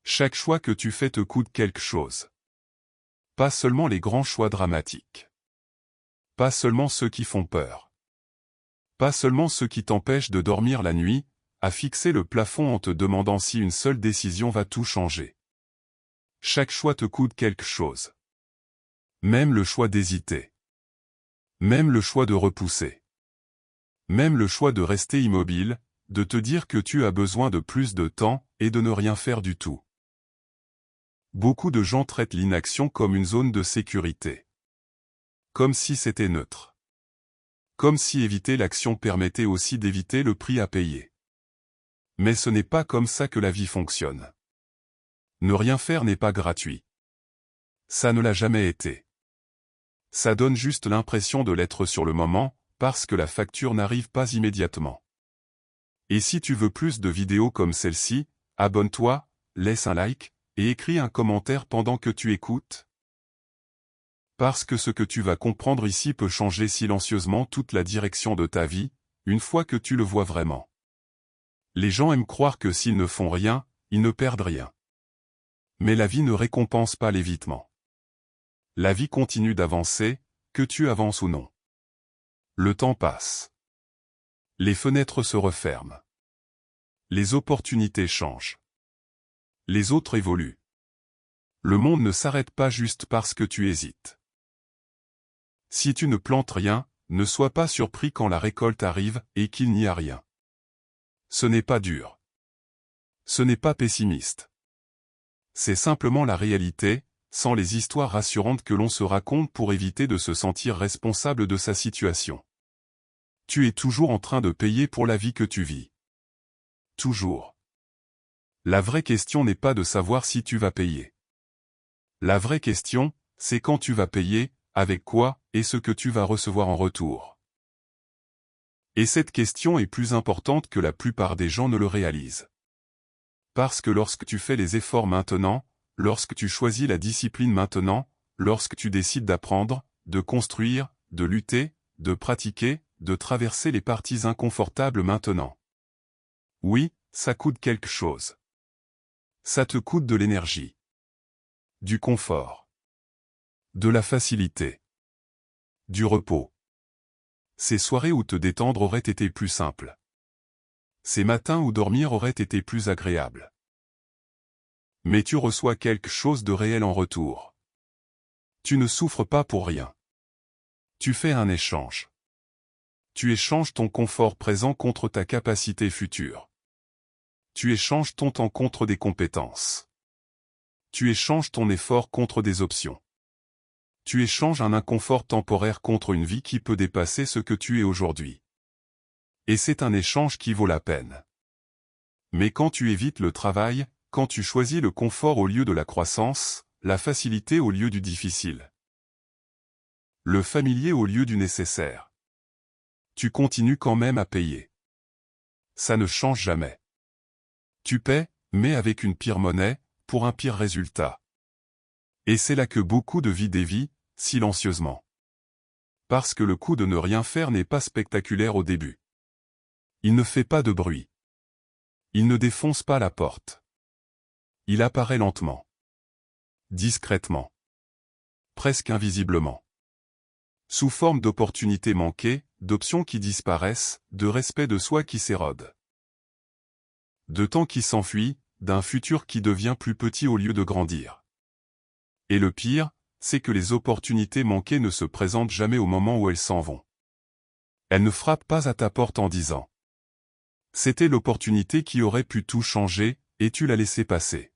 Chaque choix que tu fais te coûte quelque chose. Pas seulement les grands choix dramatiques. Pas seulement ceux qui font peur. Pas seulement ceux qui t'empêchent de dormir la nuit, à fixer le plafond en te demandant si une seule décision va tout changer. Chaque choix te coûte quelque chose. Même le choix d'hésiter. Même le choix de repousser. Même le choix de rester immobile, de te dire que tu as besoin de plus de temps, et de ne rien faire du tout. Beaucoup de gens traitent l'inaction comme une zone de sécurité. Comme si c'était neutre. Comme si éviter l'action permettait aussi d'éviter le prix à payer. Mais ce n'est pas comme ça que la vie fonctionne. Ne rien faire n'est pas gratuit. Ça ne l'a jamais été. Ça donne juste l'impression de l'être sur le moment, parce que la facture n'arrive pas immédiatement. Et si tu veux plus de vidéos comme celle-ci, abonne-toi, laisse un like, et écris un commentaire pendant que tu écoutes. Parce que ce que tu vas comprendre ici peut changer silencieusement toute la direction de ta vie, une fois que tu le vois vraiment. Les gens aiment croire que s'ils ne font rien, ils ne perdent rien. Mais la vie ne récompense pas l'évitement. La vie continue d'avancer, que tu avances ou non. Le temps passe. Les fenêtres se referment. Les opportunités changent. Les autres évoluent. Le monde ne s'arrête pas juste parce que tu hésites. Si tu ne plantes rien, ne sois pas surpris quand la récolte arrive et qu'il n'y a rien. Ce n'est pas dur. Ce n'est pas pessimiste. C'est simplement la réalité, sans les histoires rassurantes que l'on se raconte pour éviter de se sentir responsable de sa situation. Tu es toujours en train de payer pour la vie que tu vis. Toujours. La vraie question n'est pas de savoir si tu vas payer. La vraie question, c'est quand tu vas payer, avec quoi, et ce que tu vas recevoir en retour. Et cette question est plus importante que la plupart des gens ne le réalisent. Parce que lorsque tu fais les efforts maintenant, lorsque tu choisis la discipline maintenant, lorsque tu décides d'apprendre, de construire, de lutter, de pratiquer, de traverser les parties inconfortables maintenant. Oui, ça coûte quelque chose. Ça te coûte de l'énergie. Du confort. De la facilité. Du repos. Ces soirées où te détendre auraient été plus simples. Ces matins où dormir aurait été plus agréable. Mais tu reçois quelque chose de réel en retour. Tu ne souffres pas pour rien. Tu fais un échange. Tu échanges ton confort présent contre ta capacité future. Tu échanges ton temps contre des compétences. Tu échanges ton effort contre des options. Tu échanges un inconfort temporaire contre une vie qui peut dépasser ce que tu es aujourd'hui. Et c'est un échange qui vaut la peine. Mais quand tu évites le travail, quand tu choisis le confort au lieu de la croissance, la facilité au lieu du difficile, le familier au lieu du nécessaire, tu continues quand même à payer. Ça ne change jamais. Tu paies, mais avec une pire monnaie, pour un pire résultat. Et c'est là que beaucoup de vies dévient, silencieusement. Parce que le coup de ne rien faire n'est pas spectaculaire au début. Il ne fait pas de bruit. Il ne défonce pas la porte. Il apparaît lentement. Discrètement. Presque invisiblement. Sous forme d'opportunités manquées, d'options qui disparaissent, de respect de soi qui s'érode. De temps qui s'enfuit, d'un futur qui devient plus petit au lieu de grandir. Et le pire, c'est que les opportunités manquées ne se présentent jamais au moment où elles s'en vont. Elles ne frappent pas à ta porte en disant « C'était l'opportunité qui aurait pu tout changer, et tu l'as laissé passer. »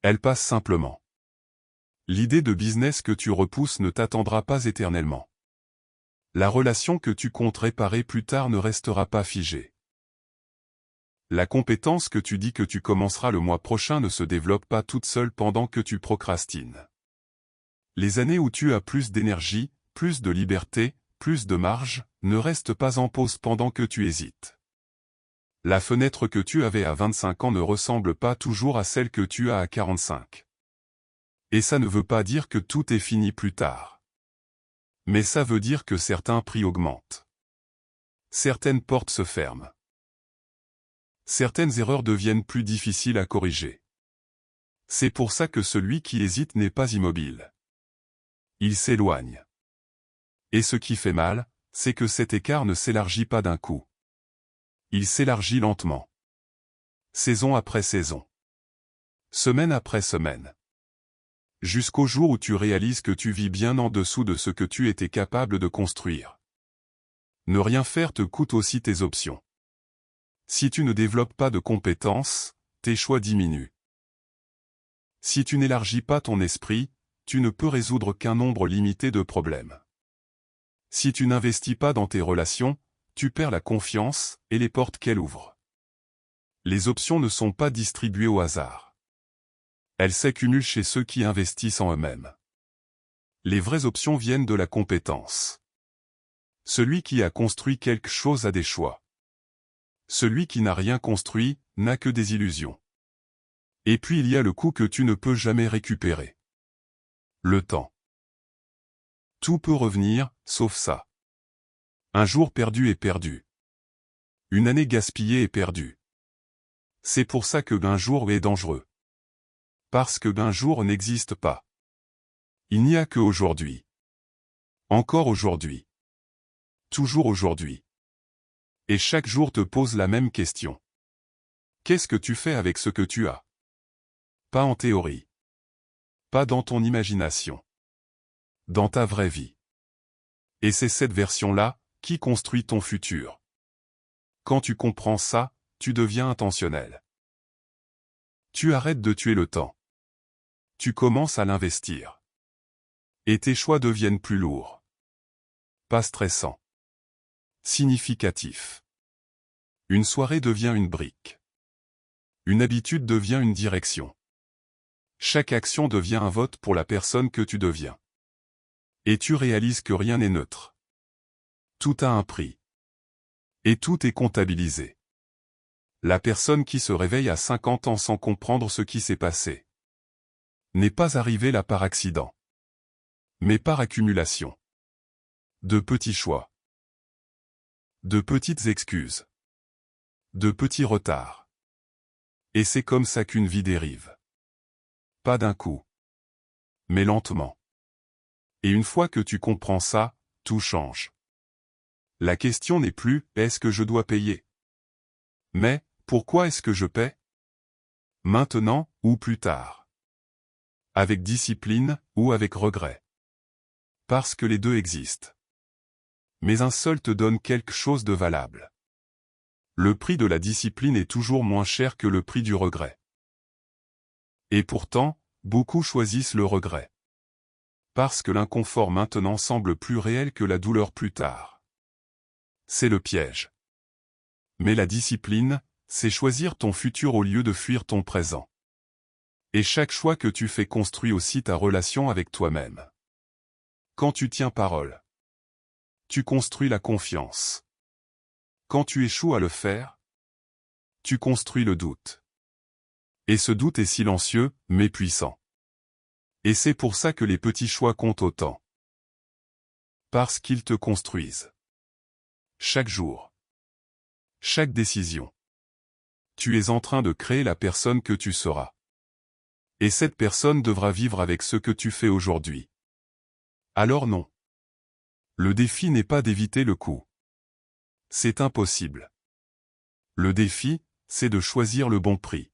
Elles passent simplement. L'idée de business que tu repousses ne t'attendra pas éternellement. La relation que tu comptes réparer plus tard ne restera pas figée. La compétence que tu dis que tu commenceras le mois prochain ne se développe pas toute seule pendant que tu procrastines. Les années où tu as plus d'énergie, plus de liberté, plus de marge, ne restent pas en pause pendant que tu hésites. La fenêtre que tu avais à 25 ans ne ressemble pas toujours à celle que tu as à 45. Et ça ne veut pas dire que tout est fini plus tard. Mais ça veut dire que certains prix augmentent. Certaines portes se ferment. Certaines erreurs deviennent plus difficiles à corriger. C'est pour ça que celui qui hésite n'est pas immobile. Il s'éloigne. Et ce qui fait mal, c'est que cet écart ne s'élargit pas d'un coup. Il s'élargit lentement. Saison après saison. Semaine après semaine. Jusqu'au jour où tu réalises que tu vis bien en dessous de ce que tu étais capable de construire. Ne rien faire te coûte aussi tes options. Si tu ne développes pas de compétences, tes choix diminuent. Si tu n'élargis pas ton esprit, tu ne peux résoudre qu'un nombre limité de problèmes. Si tu n'investis pas dans tes relations, tu perds la confiance et les portes qu'elles ouvrent. Les options ne sont pas distribuées au hasard. Elles s'accumulent chez ceux qui investissent en eux-mêmes. Les vraies options viennent de la compétence. Celui qui a construit quelque chose a des choix. Celui qui n'a rien construit n'a que des illusions. Et puis il y a le coup que tu ne peux jamais récupérer. Le temps. Tout peut revenir, sauf ça. Un jour perdu est perdu. Une année gaspillée est perdue. C'est pour ça que un jour est dangereux. Parce que un jour n'existe pas. Il n'y a que aujourd'hui. Encore aujourd'hui. Toujours aujourd'hui. Et chaque jour te pose la même question. Qu'est-ce que tu fais avec ce que tu as? Pas en théorie. Pas dans ton imagination. Dans ta vraie vie. Et c'est cette version-là qui construit ton futur. Quand tu comprends ça, tu deviens intentionnel. Tu arrêtes de tuer le temps. Tu commences à l'investir. Et tes choix deviennent plus lourds. Pas stressants. Significatifs. Une soirée devient une brique. Une habitude devient une direction. Chaque action devient un vote pour la personne que tu deviens. Et tu réalises que rien n'est neutre. Tout a un prix. Et tout est comptabilisé. La personne qui se réveille à 50 ans sans comprendre ce qui s'est passé n'est pas arrivée là par accident, mais par accumulation. De petits choix. De petites excuses. De petits retards. Et c'est comme ça qu'une vie dérive. Pas d'un coup. Mais lentement. Et une fois que tu comprends ça, tout change. La question n'est plus « est-ce que je dois payer ?» mais « pourquoi est-ce que je paie ?» Maintenant ou plus tard. Avec discipline ou avec regret. Parce que les deux existent. Mais un seul te donne quelque chose de valable. Le prix de la discipline est toujours moins cher que le prix du regret. Et pourtant, beaucoup choisissent le regret. Parce que l'inconfort maintenant semble plus réel que la douleur plus tard. C'est le piège. Mais la discipline, c'est choisir ton futur au lieu de fuir ton présent. Et chaque choix que tu fais construit aussi ta relation avec toi-même. Quand tu tiens parole, tu construis la confiance. Quand tu échoues à le faire, tu construis le doute. Et ce doute est silencieux, mais puissant. Et c'est pour ça que les petits choix comptent autant. Parce qu'ils te construisent. Chaque jour. Chaque décision. Tu es en train de créer la personne que tu seras. Et cette personne devra vivre avec ce que tu fais aujourd'hui. Alors non. Le défi n'est pas d'éviter le coup. C'est impossible. Le défi, c'est de choisir le bon prix.